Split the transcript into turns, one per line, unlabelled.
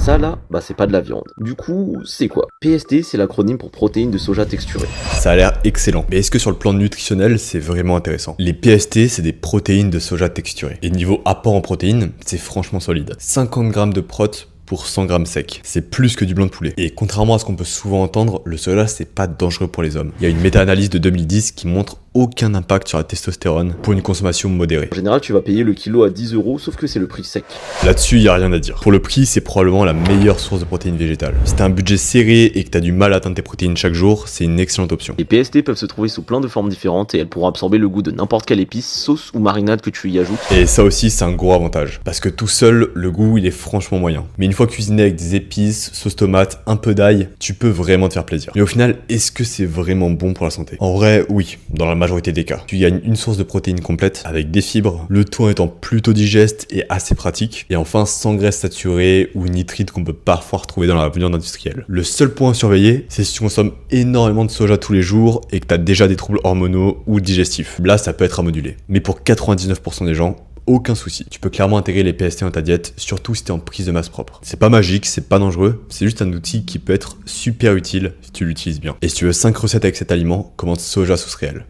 Ça là, bah c'est pas de la viande. Du coup, c'est quoi? PST, c'est l'acronyme pour protéines de soja texturées.
Ça a l'air excellent. Mais est-ce que sur le plan nutritionnel, c'est vraiment intéressant? Les PST, c'est des protéines de soja texturées. Et niveau apport en protéines, c'est franchement solide. 50 grammes de prot pour 100 grammes sec. C'est plus que du blanc de poulet. Et contrairement à ce qu'on peut souvent entendre, le soja c'est pas dangereux pour les hommes. Il y a une méta-analyse de 2010 qui montre aucun impact sur la testostérone pour une consommation modérée.
En général, tu vas payer le kilo à 10 euros, sauf que c'est le prix sec.
Là-dessus, il y a rien à dire. Pour le prix, c'est probablement la meilleure source de protéines végétales. Si t'as un budget serré et que t'as du mal à atteindre tes protéines chaque jour, c'est une excellente option.
Les PST peuvent se trouver sous plein de formes différentes et elles pourront absorber le goût de n'importe quelle épice, sauce ou marinade que tu y ajoutes.
Et ça aussi, c'est un gros avantage. Parce que tout seul, le goût, il est franchement moyen. Mais une fois cuisiné avec des épices, sauce tomate, un peu d'ail, tu peux vraiment te faire plaisir. Mais au final, est-ce que c'est vraiment bon pour la santé? En vrai, oui, dans la majorité des cas. Tu gagnes une source de protéines complète avec des fibres, le tout en étant plutôt digeste et assez pratique. Et enfin, sans graisse saturée ou nitrite qu'on peut parfois retrouver dans la viande industrielle. Le seul point à surveiller, c'est si tu consommes énormément de soja tous les jours et que tu as déjà des troubles hormonaux ou digestifs. Là, ça peut être à moduler. Mais pour 99% des gens, aucun souci. Tu peux clairement intégrer les PST dans ta diète, surtout si t'es en prise de masse propre. C'est pas magique, c'est pas dangereux, c'est juste un outil qui peut être super utile si tu l'utilises bien. Et si tu veux 5 recettes avec cet aliment, commente soja sauce réelle.